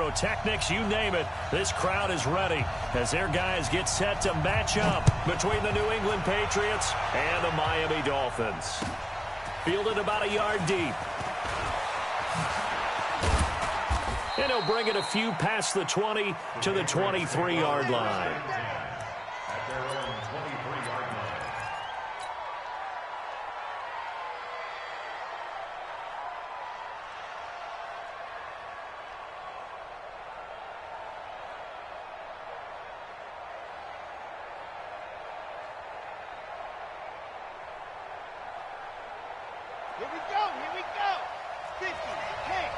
pyrotechnics, you name it. This crowd is ready as their guys get set to match up between the New England Patriots and the Miami Dolphins. Fielded about a yard deep. And he'll bring it a few past the 20 to the 23-yard line. Here we go. 50, 10.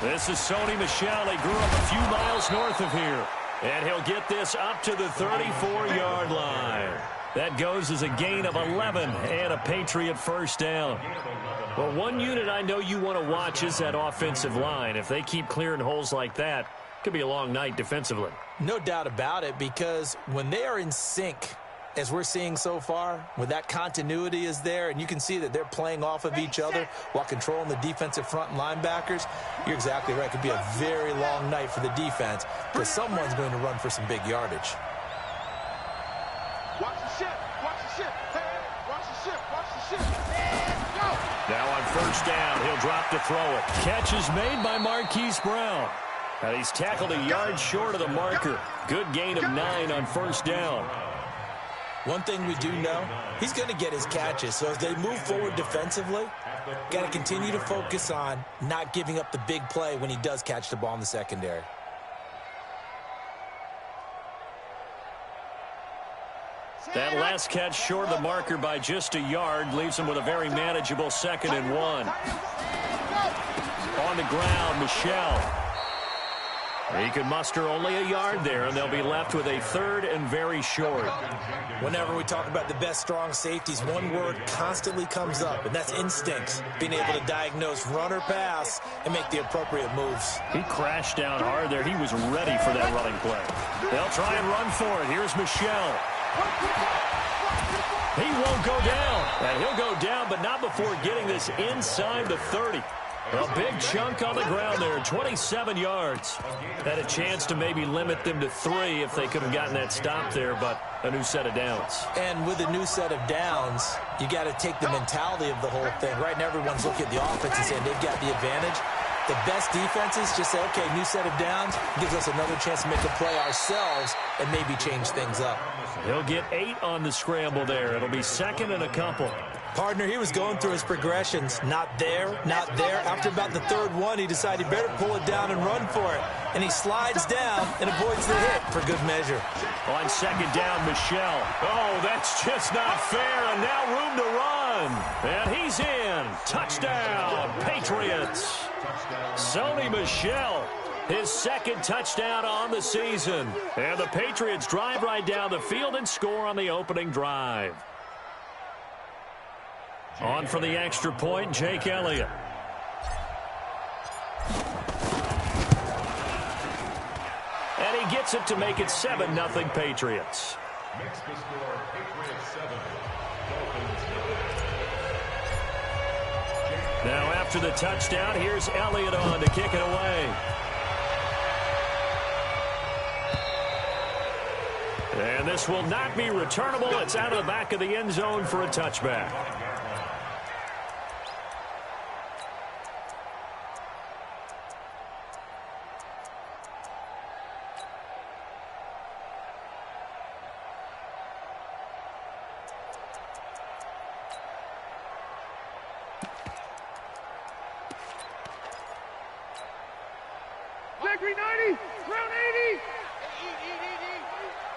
This is Sony Michel. He grew up a few miles north of here. And he'll get this up to the 34-yard line. That goes as a gain of 11 and a Patriot first down. Well, one unit I know you want to watch is that offensive line. If they keep clearing holes like that, it could be a long night defensively. No doubt about it, because when they are in sync, as we're seeing so far, when that continuity is there and you can see that they're playing off of each other while controlling the defensive front and linebackers, you're exactly right. It could be a very long night for the defense because someone's going to run for some big yardage. Watch the ship. Hey, watch the ship. And go. Now on first down, he'll drop to throw it. Catch is made by Marquise Brown. And he's tackled a yard short of the marker. Good gain of 9 on first down. One thing we do know, he's going to get his catches. So as they move forward defensively, got to continue to focus on not giving up the big play when he does catch the ball in the secondary. That last catch short of the marker by just a yard leaves him with a very manageable 2nd and 1. On the ground, Michel. He can muster only a yard there, and they'll be left with a 3rd and very short. Whenever we talk about the best strong safeties, one word constantly comes up, and that's instincts. Being able to diagnose run or pass and make the appropriate moves. He crashed down hard there. He was ready for that running play. They'll try and run for it. Here's Michel. He won't go down. And he'll go down, but not before getting this inside the 30. A big chunk on the ground there, 27 yards. Had a chance to maybe limit them to 3 if they could have gotten that stop there, but a new set of downs. And with a new set of downs, you got to take the mentality of the whole thing. Right now, everyone's looking at the offense and saying they've got the advantage. The best defenses just say, okay, new set of downs, gives us another chance to make a play ourselves and maybe change things up. He'll get 8 on the scramble there. It'll be 2nd and a couple. Partner, he was going through his progressions. Not there, not there. After about the 3rd one, he decided he better pull it down and run for it. And he slides down and avoids the hit for good measure. On 2nd down, Michel. Oh, that's just not fair, and now room to run. And he's in. Touchdown, Patriots. Sony Michel, his 2nd touchdown on the season. And the Patriots drive right down the field and score on the opening drive. On for the extra point, Jake Elliott. And he gets it to make it 7-0 Patriots. Makes the score Patriots 7, Dolphins 9. Now after the touchdown, here's Elliott on to kick it away. And this will not be returnable. It's out of the back of the end zone for a touchback. Victory 90, round 80.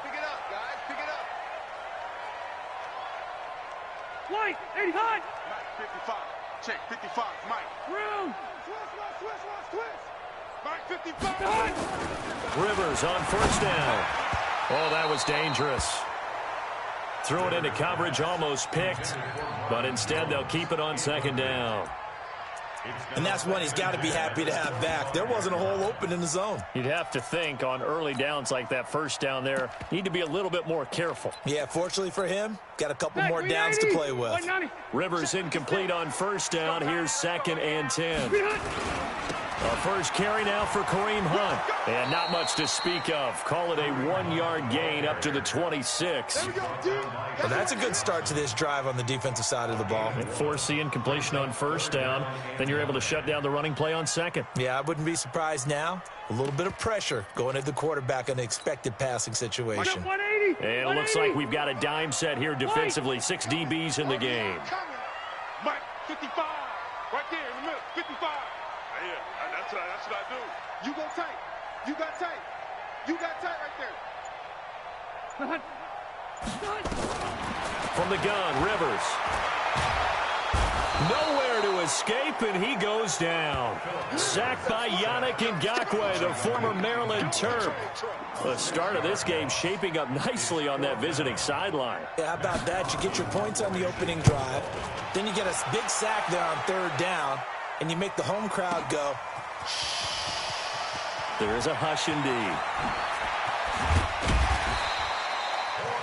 Pick it up, guys, pick it up. White, 85. Mike, 55. Check, 55, Mike. Room. Twist. Mike, 55. Rivers on first down. Oh, that was dangerous. Threw it into coverage, almost picked, but instead they'll keep it on 2nd down. And that's one he's got to be happy to have back. There wasn't a hole open in the zone. You'd have to think on early downs like that first down there, need to be a little bit more careful. Yeah, fortunately for him, got a couple more downs to play with. Rivers incomplete on first down. Here's 2nd and 10. A first carry now for Kareem Hunt. And not much to speak of. Call it a 1-yard gain up to the 26. Well, that's a good start to this drive on the defensive side of the ball. And force the incompletion on first down. Then you're able to shut down the running play on second. Yeah, I wouldn't be surprised now. A little bit of pressure going at the quarterback in an expected passing situation. And it looks like we've got a dime set here defensively. 6 DBs in the game. Mike, 55. Right there in the middle, 55. Yeah, that's what I do. You go tight. You got tight. You got tight right there. From the gun, Rivers. Nowhere to escape, and he goes down. Sacked by Yannick Ngakoue, the former Maryland Terp. The start of this game shaping up nicely on that visiting sideline. Yeah, how about that? You get your points on the opening drive. Then you get a big sack there on 3rd down, and you make the home crowd go. There is a hush indeed.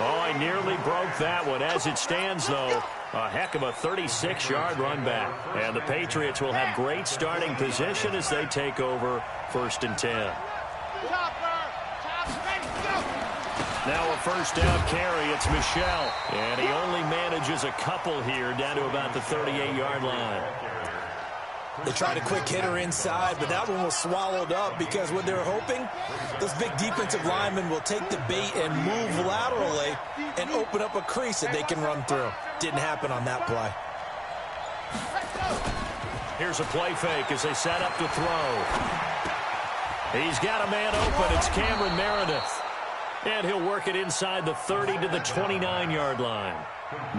Oh, I nearly broke that one. As it stands, though, a heck of a 36-yard run back. And the Patriots will have great starting position as they take over 1st and 10. Now a first down carry. It's Michel. And he only manages a couple here down to about the 38-yard line. They tried a quick hitter inside, but that one was swallowed up because what they're hoping, those big defensive linemen will take the bait and move laterally and open up a crease that they can run through. Didn't happen on that play. Here's a play fake as they set up to throw. He's got a man open. It's Cameron Meredith. And he'll work it inside the 30 to the 29-yard line.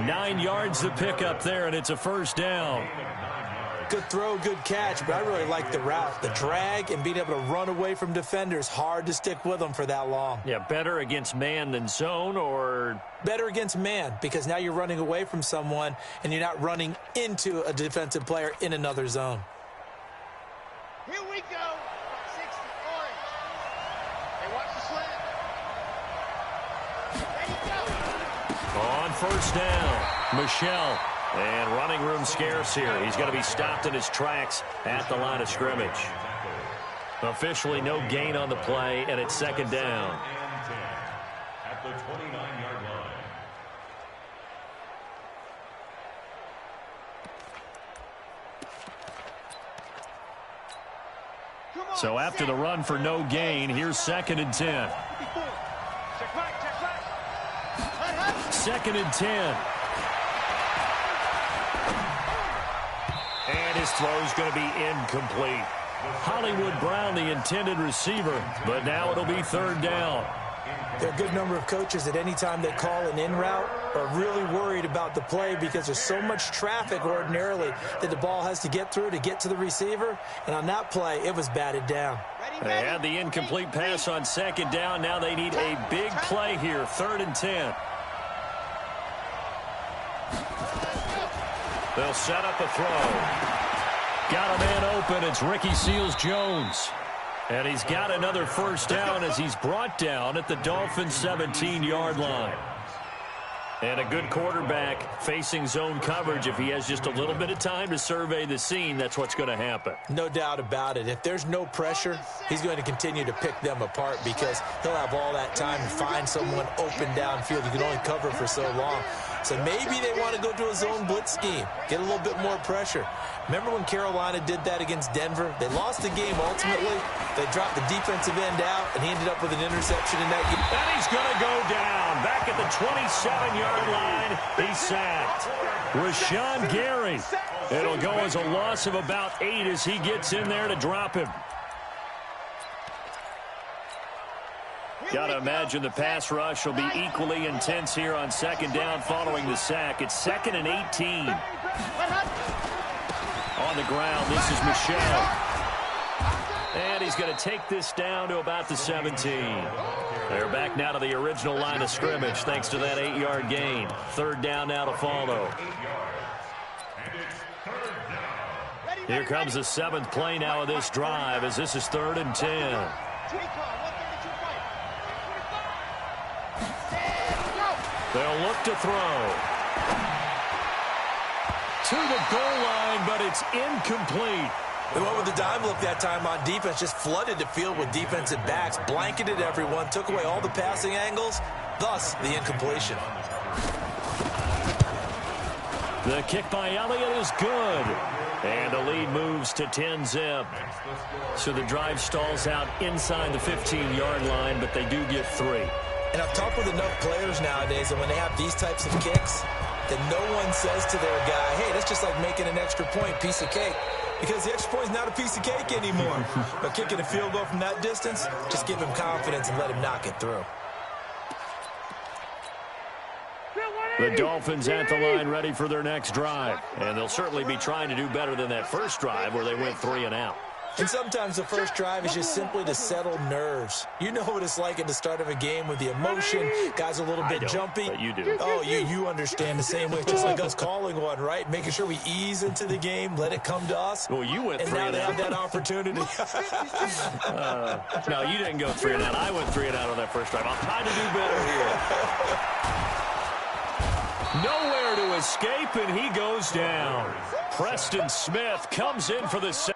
9 yards to pick up there, and it's a first down. Good throw, good catch, but I really like the route. The drag and being able to run away from defenders, hard to stick with them for that long. Yeah, better against man than zone, or? Better against man, because now you're running away from someone and you're not running into a defensive player in another zone. Here we go. 60 orange. Hey, watch the slant. There you go. On first down, Michel. And running room scarce here. He's going to be stopped in his tracks at the line of scrimmage. Officially no gain on the play, and it's 2nd down. At the 29-yard line. So after the run for no gain, here's 2nd and 10. Check back. 2nd and 10. And his throw's going to be incomplete. Hollywood Brown, the intended receiver, but now it'll be 3rd down. There are a good number of coaches at any time they call an in route are really worried about the play because there's so much traffic ordinarily that the ball has to get through to get to the receiver. And on that play, it was batted down. They had the incomplete pass on 2nd down. Now they need a big play here, 3rd and 10. They'll set up a throw. Got a man open. It's Ricky Seals-Jones. And he's got another first down as he's brought down at the Dolphins' 17-yard line. And a good quarterback facing zone coverage. If he has just a little bit of time to survey the scene, that's what's going to happen. No doubt about it. If there's no pressure, he's going to continue to pick them apart because he'll have all that time to find someone open downfield. You can only cover for so long. So maybe they want to go to a zone blitz scheme, get a little bit more pressure. Remember when Carolina did that against Denver? They lost the game ultimately. They dropped the defensive end out, and he ended up with an interception in that game. And he's going to go down. Back at the 27-yard line, he's sacked. Rashawn Gary. It'll go as a loss of about 8 as he gets in there to drop him. Got to imagine the pass rush will be equally intense here on 2nd down following the sack. It's 2nd and 18. On the ground, this is Michel. And he's going to take this down to about the 17. They're back now to the original line of scrimmage thanks to that 8-yard gain. 3rd down now to follow. Here comes the 7th play now of this drive as this is 3rd and 10. They'll look to throw. To the goal line, but it's incomplete. They went with the dime look that time on defense, just flooded the field with defensive backs, blanketed everyone, took away all the passing angles, thus the incompletion. The kick by Elliott is good. And the lead moves to 10-zip. So the drive stalls out inside the 15-yard line, but they do get 3. And I've talked with enough players nowadays that when they have these types of kicks, that no one says to their guy, hey, that's just like making an extra point, piece of cake. Because the extra point is not a piece of cake anymore. But kicking a field goal from that distance, just give him confidence and let him knock it through. The Dolphins at the line ready for their next drive. And they'll certainly be trying to do better than that first drive where they went 3 and out. And sometimes the first drive is just simply to settle nerves. You know what it's like at the start of a game with the emotion. Guys are a little bit jumpy. But you do. Oh, you understand the same way. It's just like us calling one, right? Making sure we ease into the game, let it come to us. Well, you went 3 and out. And now out. they have that opportunity. No, you didn't go 3 and out. I went 3 and out on that first drive. I'll try to do better here. Nowhere to escape, and he goes down. Preston Smith comes in for the second.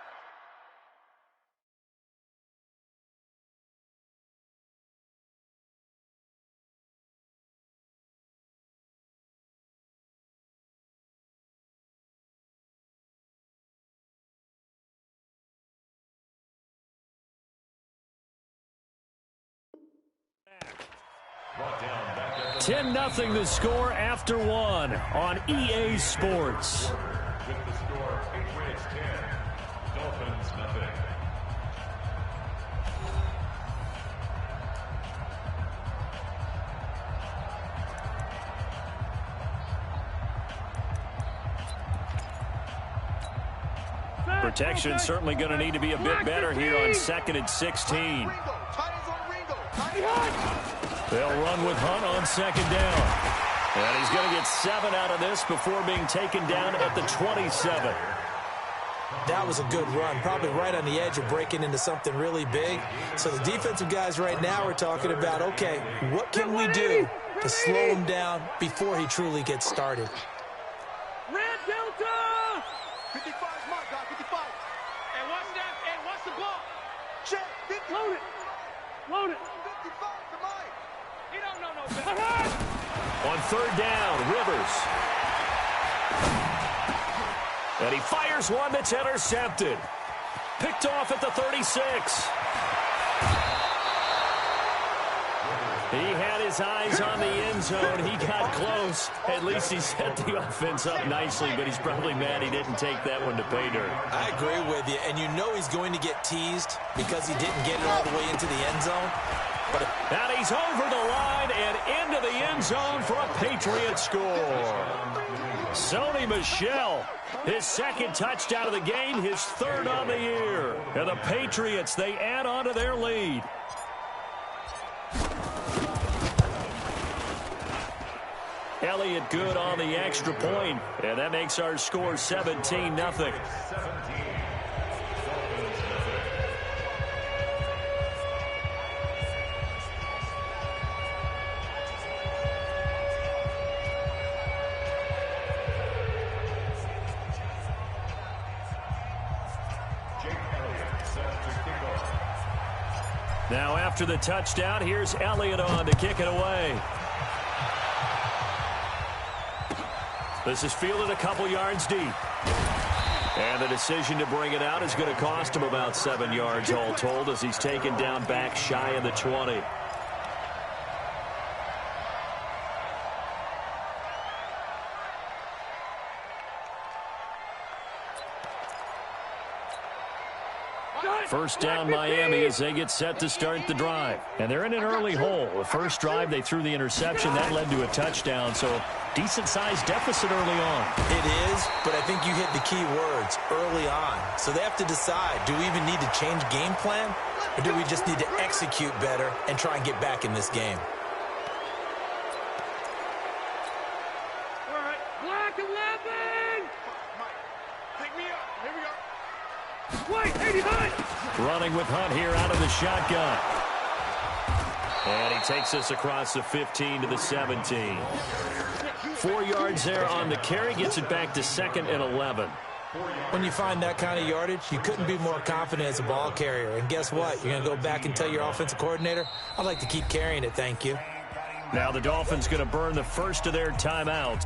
Brought down back at 10-0 the score after 1 on EA Sports. with the score Patriots 10, Dolphins nothing. Protection certainly going to need to be a bit better here on 2nd and 16. They'll run with Hunt on 2nd down. And he's going to get 7 out of this before being taken down at the 27. That was a good run, probably right on the edge of breaking into something really big. So the defensive guys right now are talking about, okay, what can we do to slow him down before he truly gets started? Red Delta! 55 is my guy, 55. And watch that, and watch the ball. Check, 50. Load it. Load it. 55 to mine. He don't know no better. On 3rd down, Rivers. And he fires one that's intercepted. Picked off at the 36. He had his eyes on the end zone. He got close. At least he set the offense up nicely, but he's probably mad he didn't take that one to pay dirt. I agree with you, and you know he's going to get teased because he didn't get it all the way into the end zone. And he's over the line and into the end zone for a Patriot score. Sony Michel, his 2nd touchdown of the game, his 3rd on the year. And the Patriots, they add on to their lead. Elliott good on the extra point, and that makes our score 17-0. 17, Dolphins nothing. Now after the touchdown, here's Elliott on to kick it away. This is fielded a couple yards deep. And the decision to bring it out is going to cost him about 7 yards all told as he's taken down back shy of the 20. First down Miami as they get set to start the drive. And they're in an early hole. The first drive they threw the interception. That led to a touchdown. So decent-sized deficit early on. It is, but I think you hit the key words, early on. So they have to decide, do we even need to change game plan? Or do we just need to execute better and try and get back in this game? All right, Black 11! Mike, pick me up. Here we go. Wait, 80 Hunt. Running with Hunt here out of the shotgun. And he takes us across the 15 to the 17. 4 yards there on the carry. Gets it back to 2nd and 11. When you find that kind of yardage, you couldn't be more confident as a ball carrier. And guess what? You're going to go back and tell your offensive coordinator, I'd like to keep carrying it, thank you. Now the Dolphins going to burn the first of their timeouts.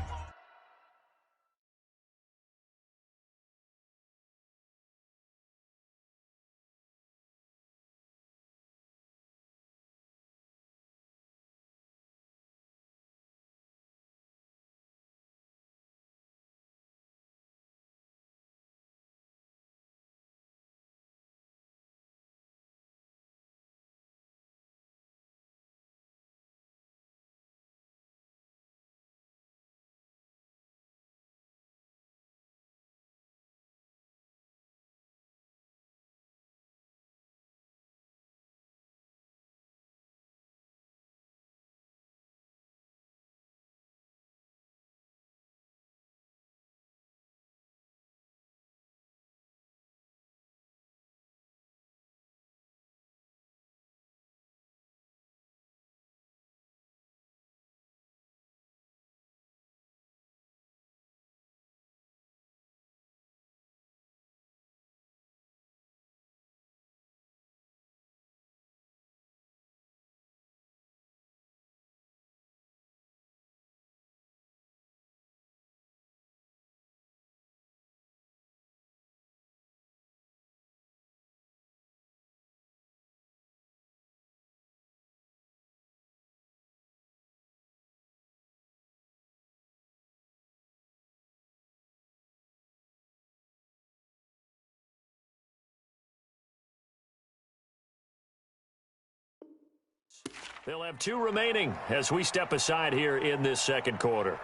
They'll have 2 remaining as we step aside here in this second quarter.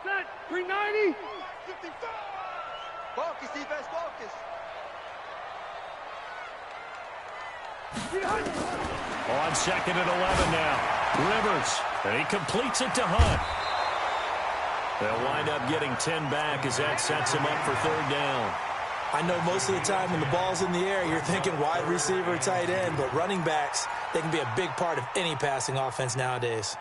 Set, 390. 55. Focus, defense, focus. On 2nd and 11 now. Rivers, and he completes it to Hunt. They'll wind up getting 10 back as that sets him up for 3rd down. I know most of the time when the ball's in the air, you're thinking wide receiver, tight end, but running backs, they can be a big part of any passing offense nowadays.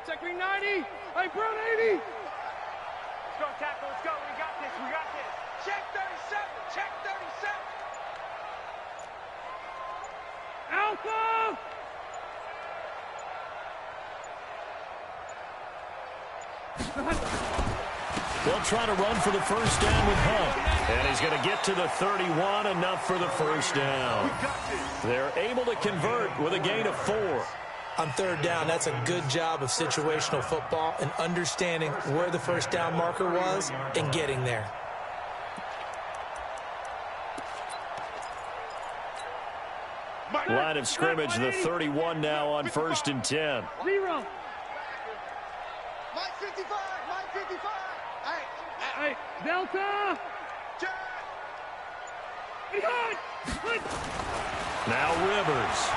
Check 390. Hey, Brown 80. Let's go, tackle. Let's go. We got this. We got this. Check 37. Check 37. Alpha. They'll try to run for the first down with Hunt. And he's going to get to the 31, enough for the first down. They're able to convert with a gain of 4. On 3rd down, that's a good job of situational football and understanding where the first down marker was and getting there. Line of scrimmage, the 31 now on 1st and 10. 0. Mike 55. Mike 55. Hey, Delta. Check. Hunt. Now Rivers.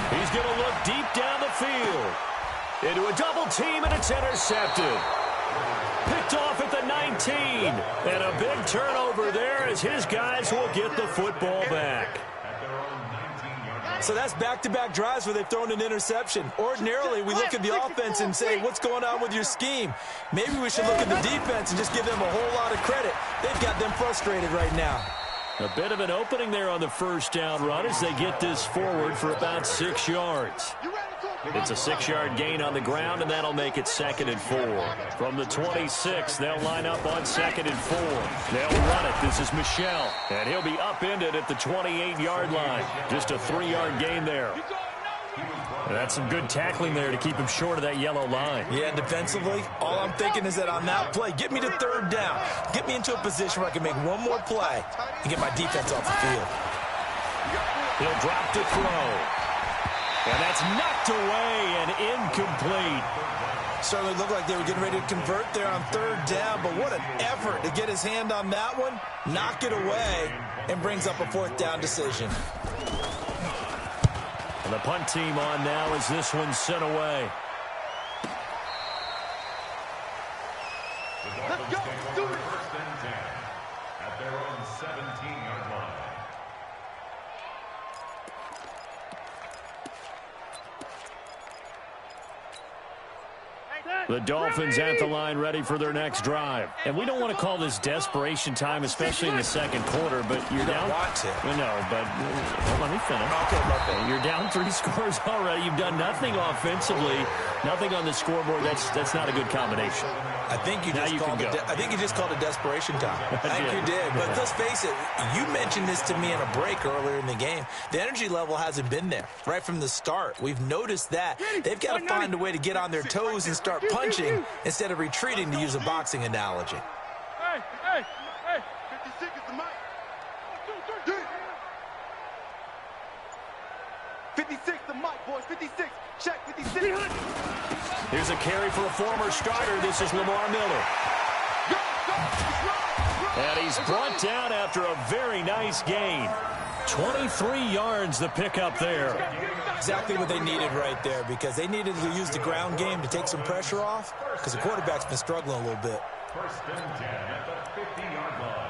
He's going to look deep down the field. Into a double team, and it's intercepted. Picked off at the 19. And a big turnover there as his guys will get the football back. So that's back-to-back drives where they've thrown an interception. Ordinarily, we look at the offense and say, what's going on with your scheme? Maybe we should look at the defense and just give them a whole lot of credit. They've got them frustrated right now. A bit of an opening there on the first down run as they get this forward for about 6 yards. It's a 6-yard gain on the ground, and that'll make it 2nd and 4. From the 26, they'll line up on 2nd and 4. They'll run it. This is Michelle, and he'll be upended at the 28-yard line. Just a 3-yard gain there. That's some good tackling there to keep him short of that yellow line. Yeah, defensively, all I'm thinking is that on that play, get me to third down. Get me into a position where I can make one more play and get my defense off the field. He'll drop to throw. And that's knocked away and incomplete. Certainly looked like they were getting ready to convert there on third down, but what an effort to get his hand on that one, knock it away, and brings up a fourth down decision. And the punt team on now as this one's sent away. Let's go. Do it. First and 10 at their own 17-yard line. The Dolphins at the line ready for their next drive. And we don't want to call this desperation time, especially in the second quarter, but you're down. Want to. No, but let me finish. Okay. You're down 3 scores already. You've done nothing offensively, nothing on the scoreboard. That's not a good combination. I think you just called it desperation time. I think you did. But let's face it, you mentioned this to me in a break earlier in the game. The energy level hasn't been there right from the start. We've noticed that. They've got to find a way to get on their toes and start punching instead of retreating, to use a boxing analogy. Hey. 56 is the mic. 56, the mic, boys. 56. Check 56. Here's a carry for a former starter. This is Lamar Miller. And he's brought down after a very nice gain. 23 yards the pickup there. Exactly what they needed right there, because they needed to use the ground game to take some pressure off, because the quarterback's been struggling a little bit. First and 10 at the 50-yard line.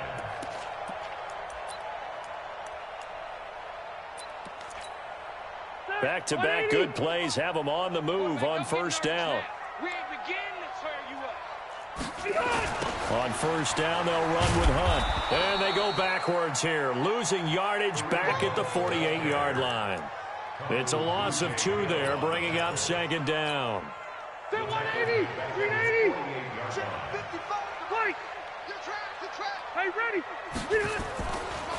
Back-to-back good plays have them on the move on first down. We ain't beginning to tear you up. On first down, they'll run with Hunt. And they go backwards here, losing yardage back at the 48-yard line. It's a loss of 2 there, bringing up second down. 180, 380. Mike. Hey, ready.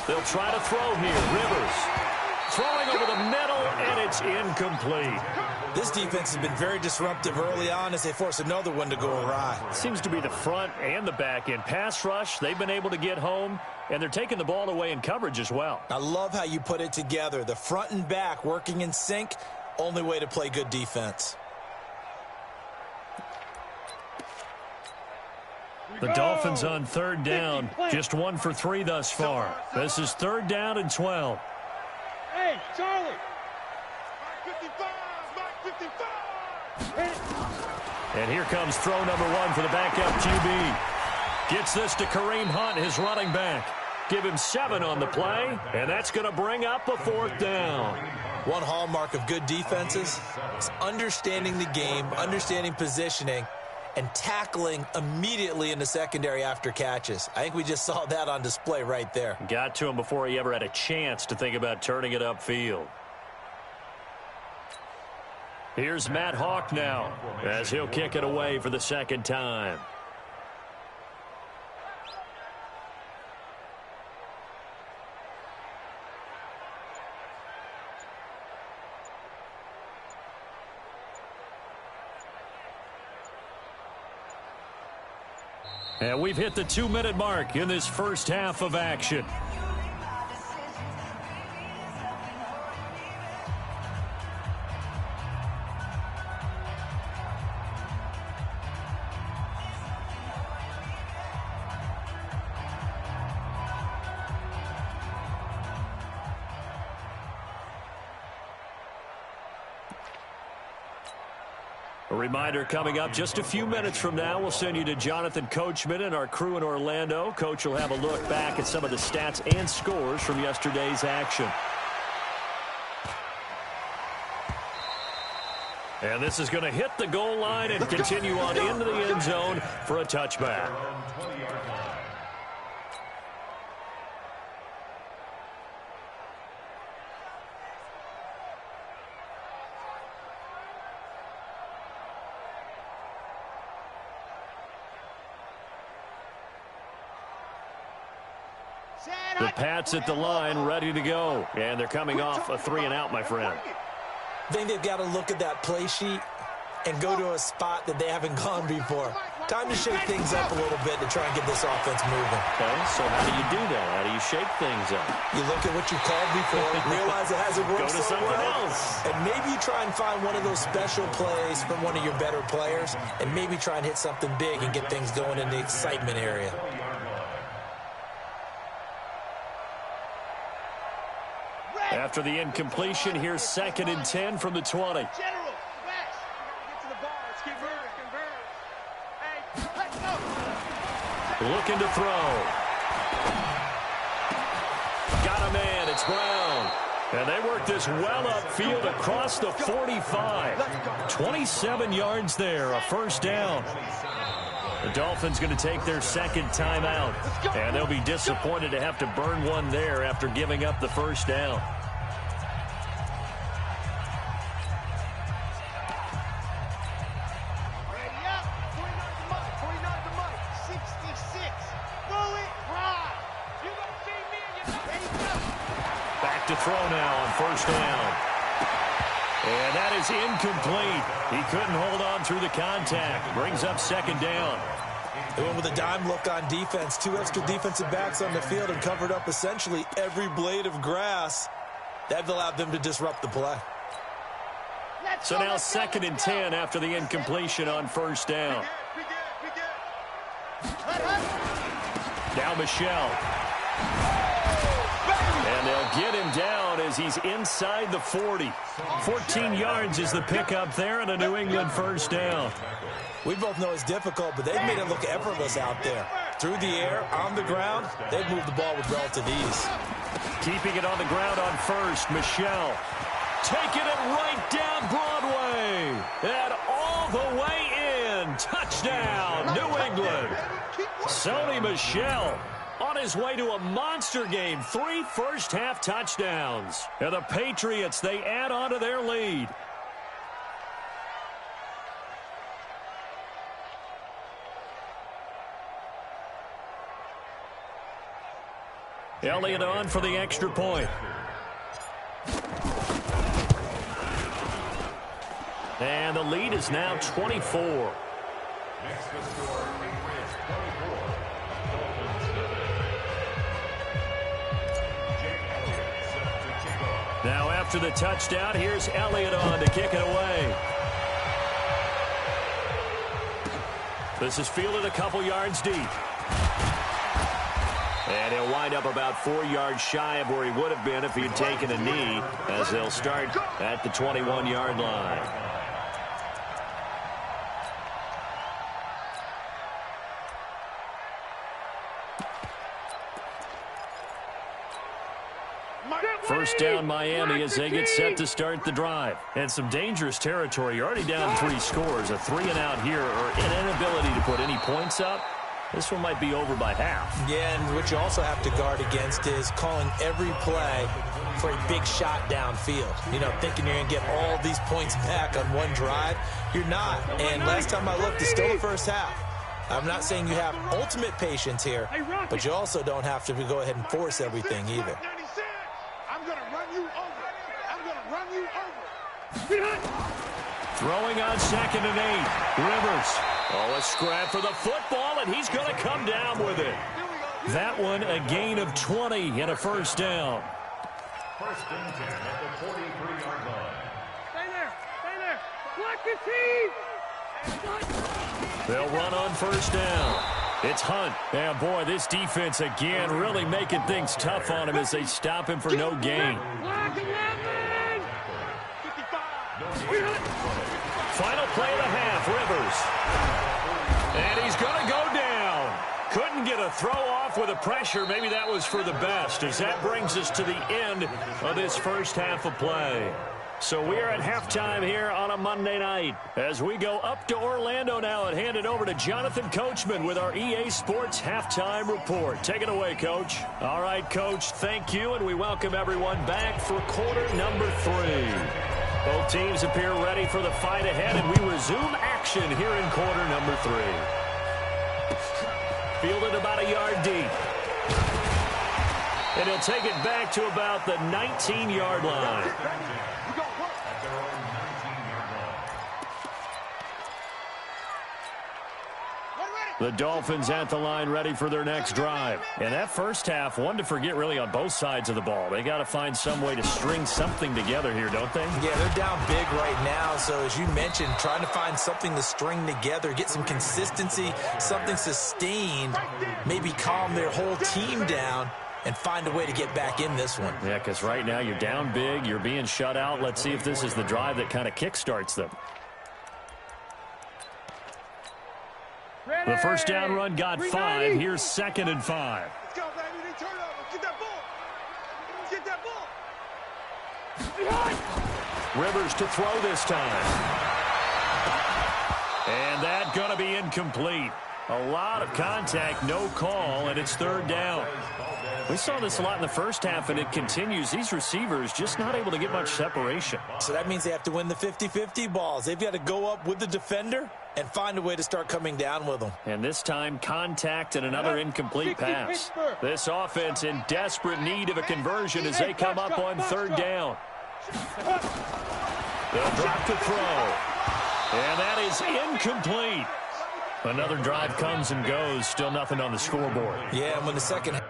They'll try to throw here. Rivers throwing over the middle, and it's incomplete. This defense has been very disruptive early on as they force another one to go awry. Seems to be the front and the back end. Pass rush, they've been able to get home, and they're taking the ball away in coverage as well. I love how you put it together. The front and back working in sync, only way to play good defense. The Dolphins on third down, just 1 for 3 thus far. This is third down and 12. Hey, Charlie. Mike 55. And here comes throw number 1 for the backup QB. Gets this to Kareem Hunt, his running back. Give him 7 on the play, and that's going to bring up a fourth down. One hallmark of good defenses is understanding the game, understanding positioning, and tackling immediately in the secondary after catches. I think we just saw that on display right there. Got to him before he ever had a chance to think about turning it upfield. Here's Matt Hawk now as he'll kick it away for the second time. And we've hit the 2-minute mark in this first half of action. A reminder coming up just a few minutes from now, we'll send you to Jonathan Coachman and our crew in Orlando. Coach will have a look back at some of the stats and scores from yesterday's action. And this is going to hit the goal line and continue on into the end zone for a touchback. The Pats at the line, ready to go. And they're coming off a 3-and-out, my friend. I think they've got to look at that play sheet and go to a spot that they haven't gone before. Time to shake things up a little bit to try and get this offense moving. Okay, so how do you do that? How do you shake things up? You look at what you called before, realize it hasn't worked Go to so something well, else. and maybe you try and find one of those special plays from one of your better players, and maybe try and hit something big and get things going in the excitement area. After the incompletion, here's 2nd and 10 from the 20. General, smash. Get to the ball. Let's convert. Hey, let's go. Looking to throw. Got a man. It's Brown. And they work this well upfield across the 45. 27 yards there, a first down. The Dolphins going to take their 2nd timeout. And they'll be disappointed to have to burn one there after giving up the first down. To throw now on first down. And that is incomplete. He couldn't hold on through the contact. Brings up 2nd down. They went with a dime look on defense. 2 extra defensive backs on the field and covered up essentially every blade of grass. That allowed them to disrupt the play. So now 2nd and 10 after the incompletion on first down. Now Michelle. And they'll get him down as he's inside the 40. 14 yards is the pickup there and a New England first down. We both know it's difficult, but they've made it look effortless out there. Through the air, on the ground, they've moved the ball with relative ease. Keeping it on the ground on first, Michelle. Taking it right down Broadway. And all the way in. Touchdown, New England. Sony Michel on his way to a monster game. 3 first-half touchdowns. And the Patriots, they add on to their lead. Elliott on for the extra point. And the lead is now 24. Next to score, Patriots 24. Dolphins 7. Now after the touchdown, here's Elliott on to kick it away. This is fielded a couple yards deep. And he'll wind up about 4 yards shy of where he would have been if he had taken a knee, as they'll start at the 21-yard line. First down Miami as they get set to start the drive. And some dangerous territory. You're already down 3 scores. A 3-and-out here or an inability to put any points up. This one might be over by half. Yeah, and what you also have to guard against is calling every play for a big shot downfield. You know, thinking you're going to get all these points back on one drive. You're not. And last time I looked, it's still the first half. I'm not saying you have ultimate patience here, but you also don't have to go ahead and force everything either. I'm going to run you over. I'm going to run you over. Throwing on 2nd and 8. Rivers. Oh, a scrap for the football, and he's going to come down with it. That one, a gain of 20 and a first down. First and 10 at the 43-yard line. Stay there. Stay there. Block the team. They'll run on first down. It's Hunt. And, boy, this defense again really making things tough on him as they stop him for no gain. Block 11. 55. Final play of the half, Rivers. And he's going to go down. Couldn't get a throw off with the pressure. Maybe that was for the best, as that brings us to the end of this first half of play. So we are at halftime here on a Monday night as we go up to Orlando now and hand it over to Jonathan Coachman with our EA Sports Halftime Report. Take it away, Coach. All right, Coach, thank you, and we welcome everyone back for quarter number 3. Both teams appear ready for the fight ahead, and we resume action here in quarter number 3. Fielded about a yard deep. And he'll take it back to about the 19-yard line. The Dolphins at the line ready for their next drive. And that first half, one to forget really on both sides of the ball. They got to find some way to string something together here, don't they? Yeah, they're down big right now. So as you mentioned, trying to find something to string together, get some consistency, something sustained, maybe calm their whole team down and find a way to get back in this one. Yeah, because right now you're down big, you're being shut out. Let's see if this is the drive that kind of kickstarts them. The first down run got 5. Here's 2nd and 5. Let's go, baby. They turn over. Get that ball. Get that ball. Rivers to throw this time. And that going to be incomplete. A lot of contact, no call, and it's 3rd down. We saw this a lot in the first half, and it continues. These receivers just not able to get much separation. So that means they have to win the 50-50 balls. They've got to go up with the defender and find a way to start coming down with them. And this time, contact and another incomplete pass. This offense in desperate need of a conversion as they come up on 3rd down. They'll drop to throw. And that is incomplete. Another drive comes and goes. Still nothing on the scoreboard. Yeah, and when the second...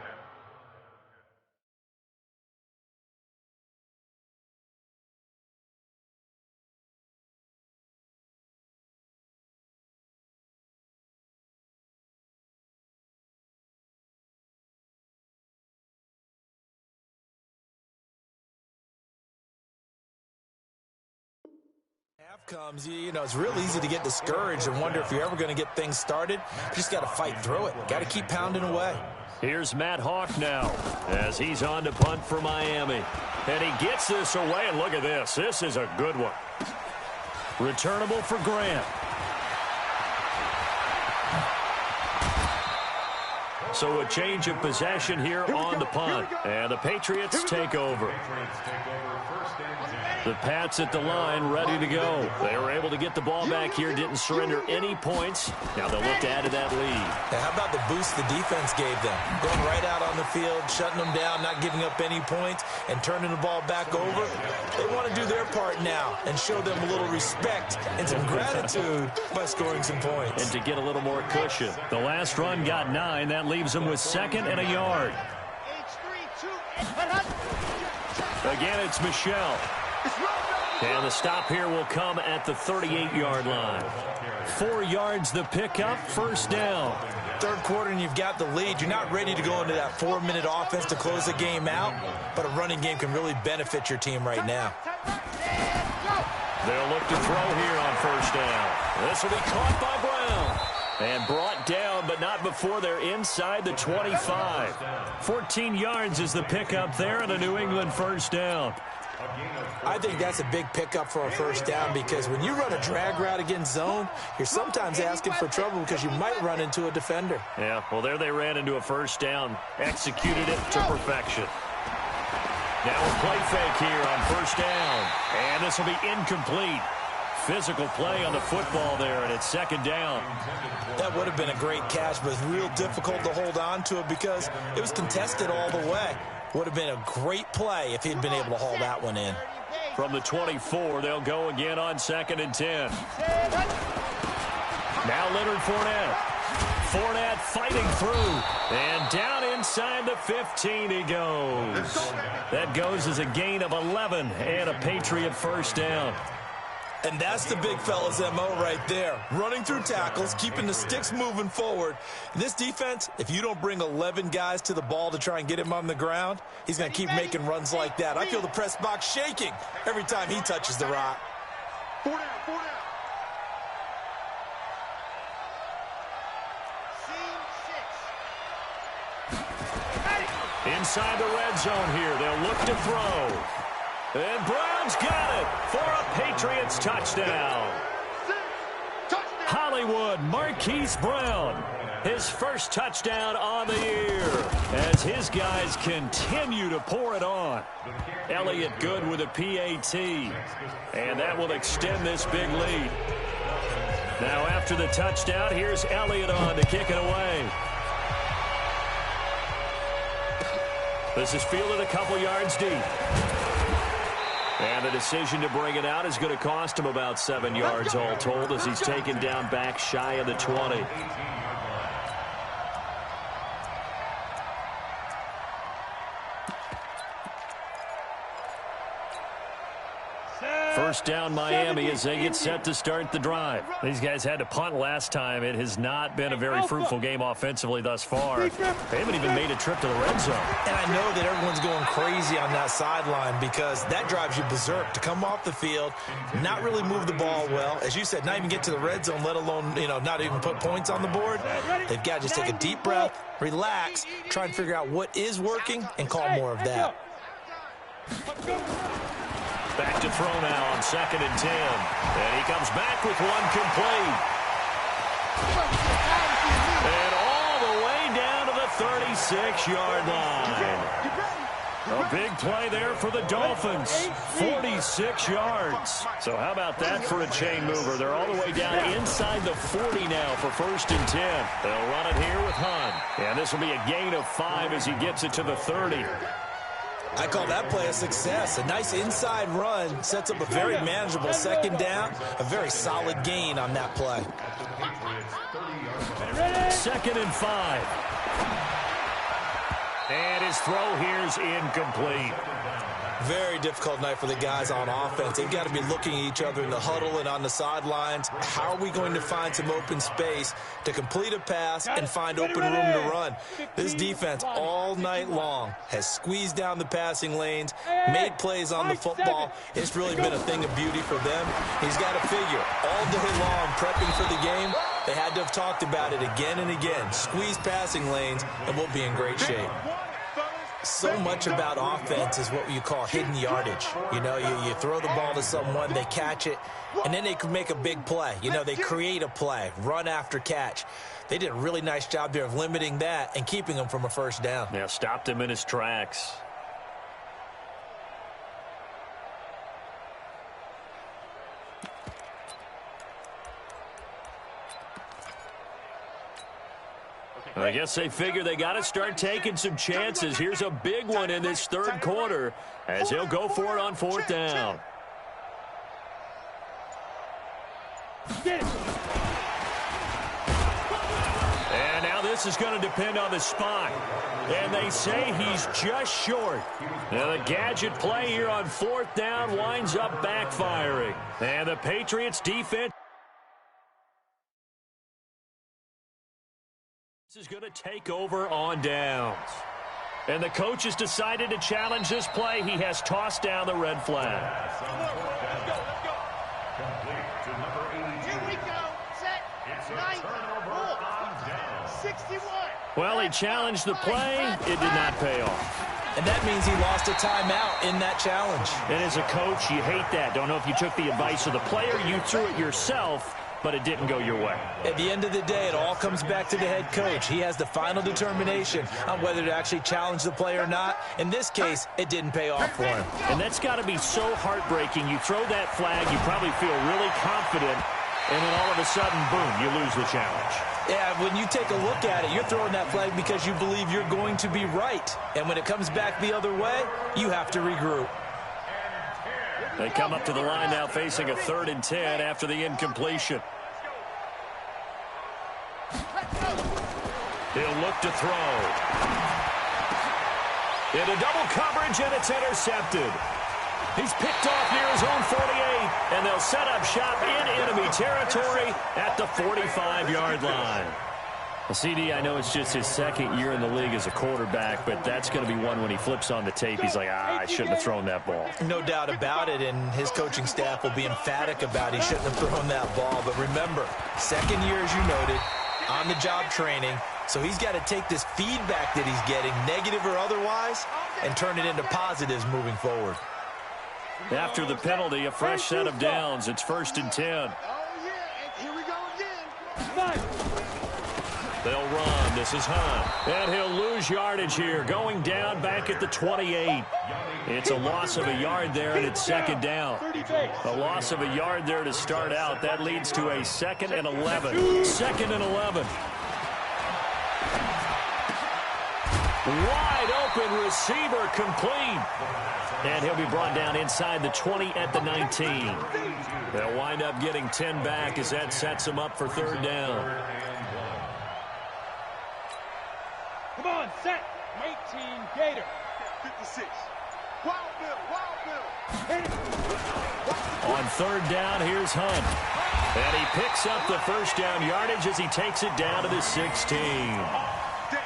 comes, you know, it's real easy to get discouraged and wonder if you're ever going to get things started. You just got to fight through it. Got to keep pounding away. Here's Matt Hawk now as he's on to punt for Miami. And he gets this away, and look at this. This is a good one. Returnable for Grant. So a change of possession here on the punt. And the Patriots take over. The Pats at the line ready to go. They were able to get the ball back here, didn't surrender any points. Now they'll look to add to that lead. Now, how about the boost the defense gave them? Going right out on the field, shutting them down, not giving up any points, and turning the ball back over. They want to do their part now and show them a little respect and some gratitude by scoring some points. And to get a little more cushion. The last run got 9. That leaves them with 2nd and a yard. Again, it's Michelle. And the stop here will come at the 38-yard line. 4 yards the pickup, 1st down. 3rd quarter and you've got the lead. You're not ready to go into that 4-minute offense to close the game out, but a running game can really benefit your team right now. They'll look to throw here on 1st down. This will be caught by Brown. And brought down, but not before they're inside the 25. 14 yards is the pickup there and a New England 1st down. I think that's a big pickup for a 1st down because when you run a drag route against zone, you're sometimes asking for trouble because you might run into a defender. Yeah, well, there they ran into a 1st down, executed it to perfection. Now a play fake here on 1st down, and this will be incomplete. Physical play on the football there, and it's 2nd down. That would have been a great catch, but it's real difficult to hold on to it because it was contested all the way. Would have been a great play if he'd been able to haul that one in. From the 24, they'll go again on 2nd and 10. Now Leonard Fournette. Fournette fighting through. And down inside the 15 he goes. That goes as a gain of 11 and a Patriot 1st down. And that's the big fella's MO right there. Running through tackles, keeping the sticks moving forward. This defense, if you don't bring 11 guys to the ball to try and get him on the ground, he's going to keep making runs like that. I feel the press box shaking every time he touches the rock. 4 down, 4 down. Inside the red zone here, they'll look to throw. And Brown's got it for a Patriots touchdown. Hollywood Marquise Brown, his 1st touchdown on the year as his guys continue to pour it on. Elliott good with a PAT, and that will extend this big lead. Now after the touchdown, here's Elliott on to kick it away. This is fielded a couple yards deep. And the decision to bring it out is going to cost him about 7 yards all told as he's taken down back shy of the 20. First down Miami as they get set to start the drive. These guys had to punt last time. It has not been a very fruitful game offensively thus far. They haven't even made a trip to the red zone. And I know that everyone's going crazy on that sideline because that drives you berserk to come off the field, not really move the ball well. As you said, not even get to the red zone, let alone, not even put points on the board. They've got to just take a deep breath, relax, try and figure out what is working, and call more of that. Back to throw now on 2nd and 10. And he comes back with one complete. And all the way down to the 36-yard line. A big play there for the Dolphins. 46 yards. So how about that for a chain mover? They're all the way down inside the 40 now for 1st and 10. They'll run it here with Hunt. And this will be a gain of 5 as he gets it to the 30. I call that play a success. A nice inside run sets up a very manageable 2nd down. A very solid gain on that play. 2nd and 5. And his throw here's incomplete. Very difficult night for the guys on offense. They've got to be looking at each other in the huddle and on the sidelines. How are we going to find some open space to complete a pass and find open room to run? This defense all night long has squeezed down the passing lanes, made plays on the football. It's really been a thing of beauty for them. He's got to figure all day long prepping for the game. They had to have talked about it again and again. Squeeze passing lanes, and we'll be in great shape. So much about offense is what you call hidden yardage. You throw the ball to someone, they catch it, and then they can make a big play. They create a play, run after catch. They did a really nice job there of limiting that and keeping him from a 1st down. Yeah, stopped him in his tracks. I guess they figure they got to start taking some chances. Here's a big one in this 3rd quarter as he'll go for it on 4th down. And now this is going to depend on the spot. And they say he's just short. Now the gadget play here on 4th down winds up backfiring. And the Patriots defense is going to take over on downs. And the coach has decided to challenge this play. He has tossed down the red flag. Here we go. Set. 61. Well, he challenged the play. It did not pay off. And that means he lost a timeout in that challenge. And as a coach, you hate that. Don't know if you took the advice of the player. You threw it yourself, but it didn't go your way. At the end of the day, it all comes back to the head coach. He has the final determination on whether to actually challenge the play or not. In this case, it didn't pay off for him. And that's got to be so heartbreaking. You throw that flag, you probably feel really confident, and then all of a sudden, boom, you lose the challenge. Yeah, when you take a look at it, you're throwing that flag because you believe you're going to be right. And when it comes back the other way, you have to regroup. They come up to the line now facing a 3rd and 10 after the incompletion. He'll look to throw. Into double coverage, and it's intercepted. He's picked off near his own 48, and they'll set up shop in enemy territory at the 45-yard line. Well, CD, I know it's just his 2nd year in the league as a quarterback, but that's going to be one when he flips on the tape. He's like, I shouldn't have thrown that ball. No doubt about it, and his coaching staff will be emphatic about he shouldn't have thrown that ball. But remember, 2nd year, as you noted, on-the-job training, so he's got to take this feedback that he's getting, negative or otherwise, and turn it into positives moving forward. After the penalty, a fresh set of downs. It's 1st and 10. Oh, yeah, and here we go again. They'll run. This is Hunt. And he'll lose yardage here. Going down back at the 28. It's a loss of a yard there, and it's 2nd down. A loss of a yard there to start out. That leads to a 2nd and 11. 2nd and 11. Wide open receiver complete. And he'll be brought down inside the 20 at the 19. They'll wind up getting 10 back as that sets them up for 3rd down. Come on, set. 18, Gator. 56. Wild Bill, Wild Bill. On third down, here's Hunt. And he picks up the first down yardage as he takes it down to the 16.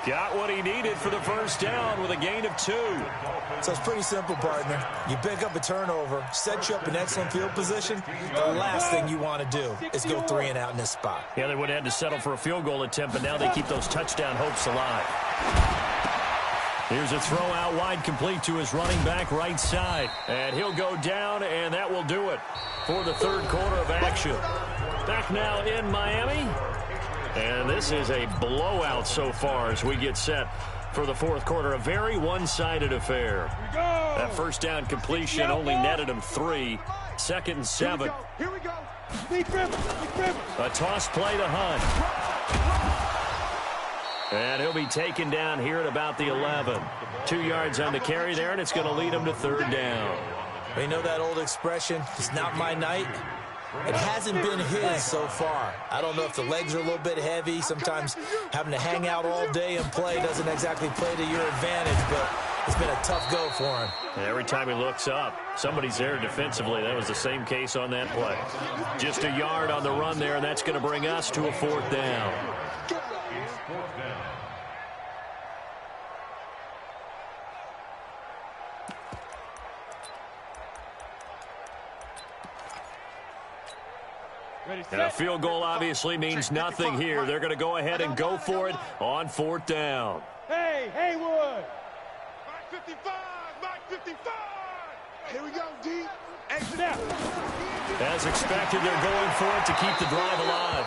Got what he needed for the first down with a gain of 2. So it's pretty simple, partner. You pick up a turnover, set you up in excellent field position. The last thing you want to do is go 3 and out in this spot. Yeah, they would have had to settle for a field goal attempt, but now they keep those touchdown hopes alive. Here's a throw out wide, complete to his running back right side. And he'll go down, and that will do it for the third quarter of action. Back now in Miami. And this is a blowout so far as we get set for the fourth quarter. A very one-sided affair. That first down completion only netted him 3. 2nd and 7. Here we go. A toss play to Hunt. And he'll be taken down here at about the 11. 2 yards on the carry there, and it's going to lead him to third down. You know that old expression, it's not my night? It hasn't been his so far. I don't know if the legs are a little bit heavy. Sometimes having to hang out all day and play doesn't exactly play to your advantage, but it's been a tough go for him. And every time he looks up, somebody's there defensively. That was the same case on that play. Just a yard on the run there, and that's going to bring us to a fourth down. And a field goal obviously means nothing here. They're going to go ahead and go for it on fourth down. Hey, Haywood! Mike 55, Mike 55. Here we go, D. Exit out. As expected, they're going for it to keep the drive alive.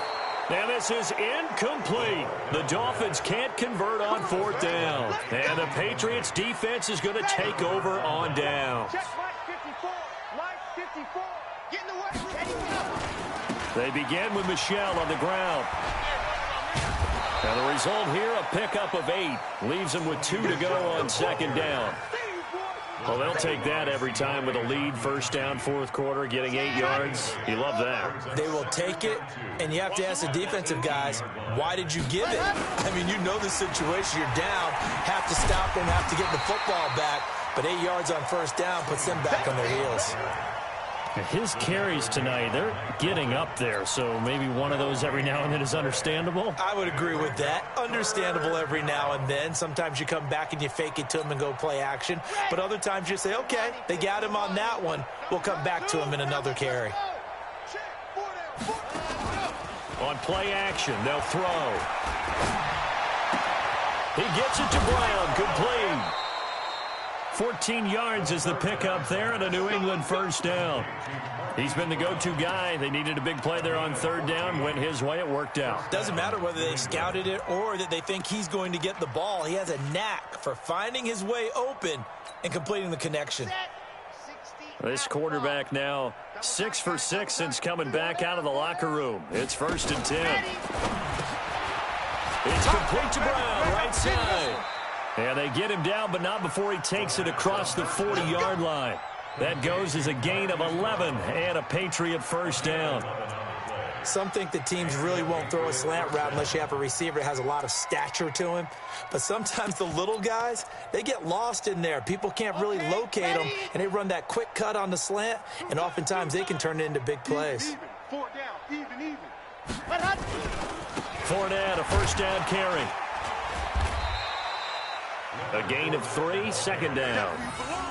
And this is incomplete. The Dolphins can't convert on fourth down. And the Patriots defense is going to take over on down. Check Mike 54. Mike 54. Get in the way. Ready to go. They begin with Michelle on the ground. And the result here, a pickup of 8. Leaves them with 2 to go on second down. Well, they'll take that every time with a lead. First down, fourth quarter, getting 8 yards. You love that. They will take it, and you have to ask the defensive guys, why did you give it? I mean, you know the situation. You're down, have to stop them, have to get the football back. But 8 yards on first down puts them back on their heels. His carries tonight, they're getting up there, so maybe one of those every now and then is understandable. I would agree with that. Understandable every now and then. Sometimes you come back and you fake it to him and go play action. But other times you say, okay, they got him on that one. We'll come back to him in another carry. On play action, they'll throw. He gets it to Brown, complete. 14 yards is the pickup there and a New England first down. He's been the go-to guy. They needed a big play there on third down. Went his way. It worked out. Doesn't matter whether they scouted it or that they think he's going to get the ball. He has a knack for finding his way open and completing the connection. This quarterback now 6 for 6 since coming back out of the locker room. It's 1st and 10. It's complete to Brown, right side. And they get him down, but not before he takes it across the 40-yard line. That goes as a gain of 11 and a Patriot first down. Some think the teams really won't throw a slant route unless you have a receiver that has a lot of stature to him. But sometimes the little guys, they get lost in there. People can't really locate them, and they run that quick cut on the slant, and oftentimes they can turn it into big plays. Even. 4 down. Even. Fournette, a first down carry. A gain of 3, second down.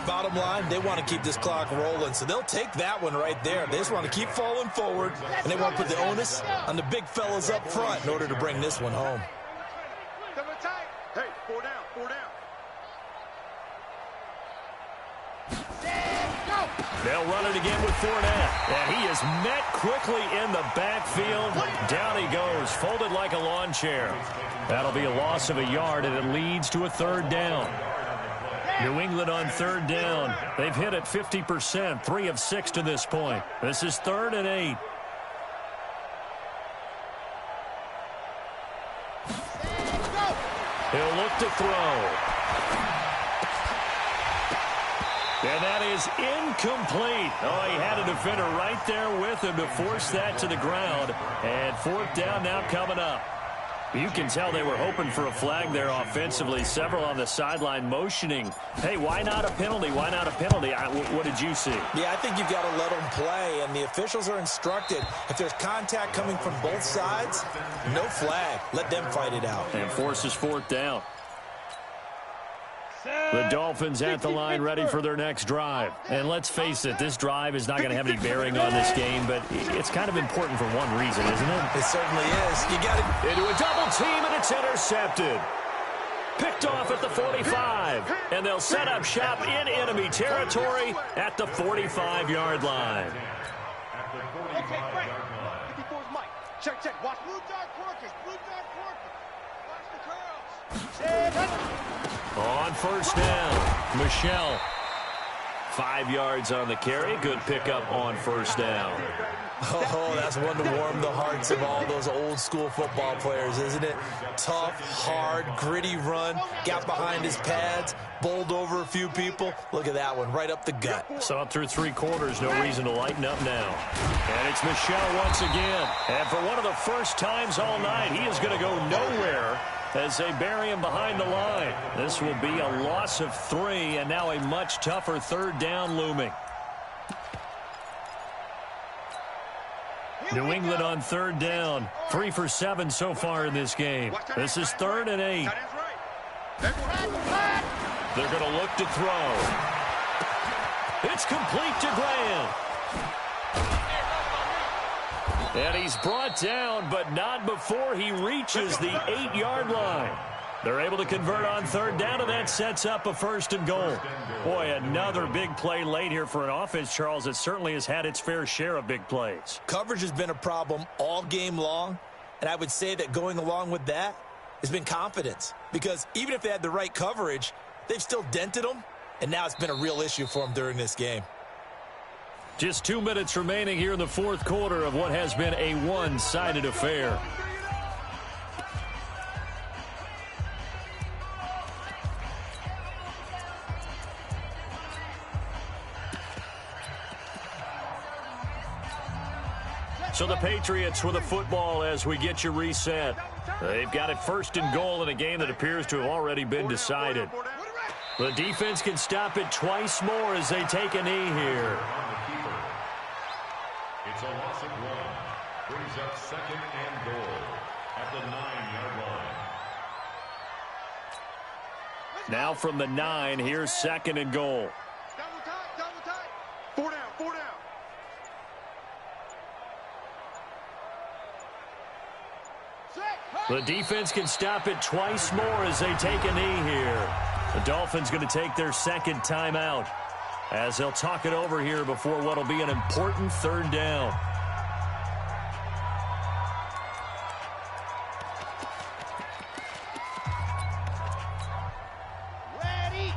Bottom line, they want to keep this clock rolling, so they'll take that one right there. They just want to keep falling forward, and they want to put the onus on the big fellas up front in order to bring this one home. Hey, 4 down. They'll run it again with Fournette. And he is met quickly in the backfield. Down he goes, folded like a lawn chair. That'll be a loss of a yard, and it leads to a third down. New England on third down. They've hit it 50%, 3 of 6 to this point. This is 3rd and 8. He'll look to throw. And that is incomplete. Oh, he had a defender right there with him to force that to the ground. And 4th down now coming up. You can tell they were hoping for a flag there offensively. Several on the sideline motioning, hey, why not a penalty? Why not a penalty? What did you see? Yeah, I think you've got to let them play, and the officials are instructed. If there's contact coming from both sides, no flag. Let them fight it out. And forces fourth down. The Dolphins at the line ready for their next drive. And let's face it, this drive is not going to have any bearing on this game, but it's kind of important for one reason, isn't it? It certainly is. You got it. Into a double team, and it's intercepted. Picked off at the 45, and they'll set up shop in enemy territory at the 45-yard line. Okay, Frank. 54's Mike. Check, check. Watch blue dart porkers. Blue dart porkers. Watch the curls. On first down, Michelle. 5 yards on the carry. Good pickup on first down. Oh, that's one to warm the hearts of all those old-school football players, isn't it? Tough, hard, gritty run. Got behind his pads, bowled over a few people. Look at that one, right up the gut. So up through 3 quarters, no reason to lighten up now. And it's Michelle once again. And for one of the first times all night, he is going to go nowhere as they bury him behind the line. This will be a loss of 3, and now a much tougher third down looming. New England on third down. 3 for 7 so far in this game. This is 3rd and 8. They're going to look to throw. It's complete to Graham. And he's brought down, but not before he reaches the 8-yard line. They're able to convert on third down, and that sets up a 1st and goal. Boy, another big play late here for an offense, Charles, that certainly has had its fair share of big plays. Coverage has been a problem all game long, and I would say that going along with that has been confidence. Because even if they had the right coverage, they've still dented them, and now it's been a real issue for them during this game. Just 2 minutes remaining here in the 4th quarter of what has been a one-sided affair. So the Patriots with the football as we get you reset. They've got it 1st and goal in a game that appears to have already been decided. The defense can stop it twice more as they take a knee here. It's a loss of 1. Brings up 2nd and goal at the 9-yard line. Now from the 9, here's 2nd and goal. Double tight, double tight. 4 down, 4 down. The defense can stop it twice more as they take a knee here. The Dolphins going to take their 2nd timeout as they'll talk it over here before what will be an important 3rd down. Ready.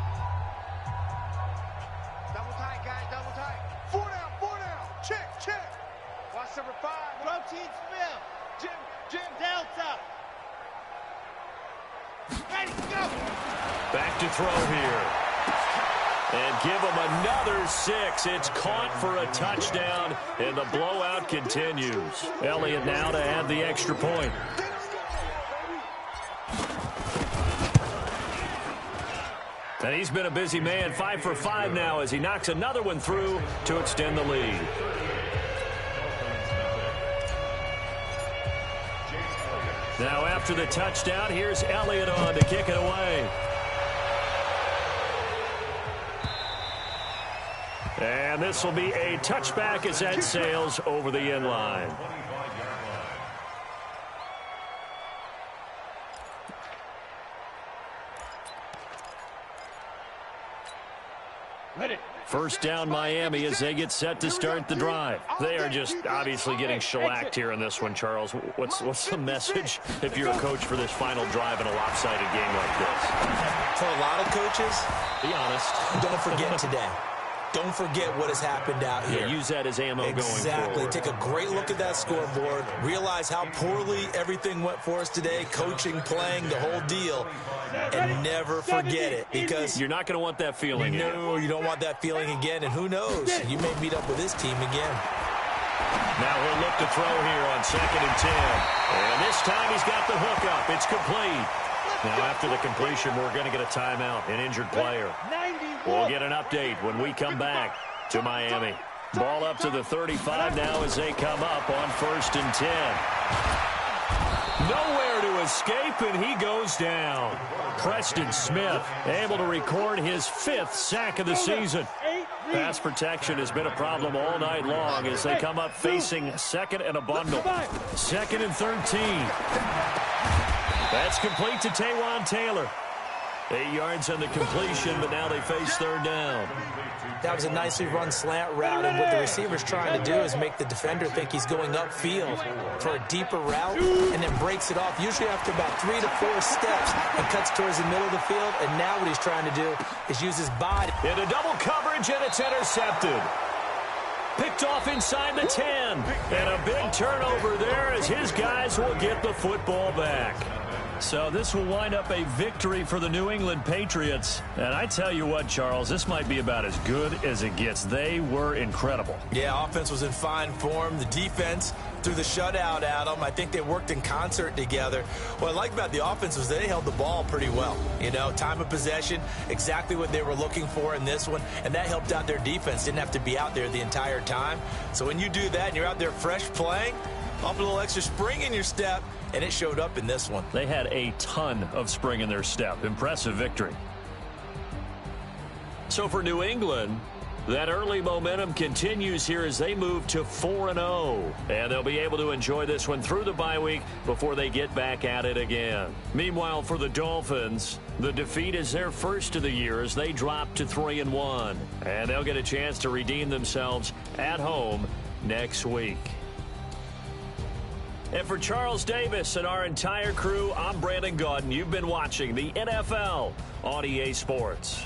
Double tight, guys, double tight. 4 down, 4 down. Check, check. Watch number 5. Protein Smith. Jim, Delta. Ready, go. Back to throw here. And give them another 6. It's caught for a touchdown, and the blowout continues. Elliott now to add the extra point. And he's been a busy man, 5 for 5 now as he knocks another one through to extend the lead. Now after the touchdown, here's Elliott on to kick it away. And this will be a touchback as that sails over the end line. First down Miami as they get set to start the drive. They are just obviously getting shellacked here in this one, Charles. What's the message if you're a coach for this final drive in a lopsided game like this? For a lot of coaches, be honest. Don't forget today. Don't forget what has happened out here. Yeah, use that as ammo going forward. Exactly. Take a great look at that scoreboard. Realize how poorly everything went for us today. Coaching, playing, the whole deal. And never forget it. Because you're not going to want that feeling again. No, you don't want that feeling again. And who knows? You may meet up with this team again. Now he'll look to throw here on 2nd and 10. And this time he's got the hookup. It's complete. Now, after the completion, we're going to get a timeout, an injured player. We'll get an update when we come back to Miami. Ball up to the 35 now as they come up on 1st and 10. Nowhere to escape, and he goes down. Preston Smith able to record his 5th sack of the season. Pass protection has been a problem all night long as they come up facing 2nd and a bundle. 2nd and 13. That's complete to Taywan Taylor. 8 yards on the completion, but now they face 3rd down. That was a nicely run slant route, and what the receiver's trying to do is make the defender think he's going upfield for a deeper route and then breaks it off, usually after about 3 to 4 steps, and cuts towards the middle of the field. And now what he's trying to do is use his body. Into double coverage, and it's intercepted. Picked off inside the 10. And a big turnover there as his guys will get the football back. So this will wind up a victory for the New England Patriots. And I tell you what, Charles, this might be about as good as it gets. They were incredible. Yeah, offense was in fine form. The defense threw the shutout at them. I think they worked in concert together. What I like about the offense was they held the ball pretty well. You know, time of possession, exactly what they were looking for in this one. And that helped out their defense. Didn't have to be out there the entire time. So when you do that and you're out there fresh playing, up a little extra spring in your step, and it showed up in this one. They had a ton of spring in their step. Impressive victory. So for New England, that early momentum continues here as they move to 4-0. And they'll be able to enjoy this one through the bye week before they get back at it again. Meanwhile, for the Dolphins, the defeat is their first of the year as they drop to 3-1. And they'll get a chance to redeem themselves at home next week. And for Charles Davis and our entire crew, I'm Brandon Gaudin. You've been watching the NFL on EA Sports.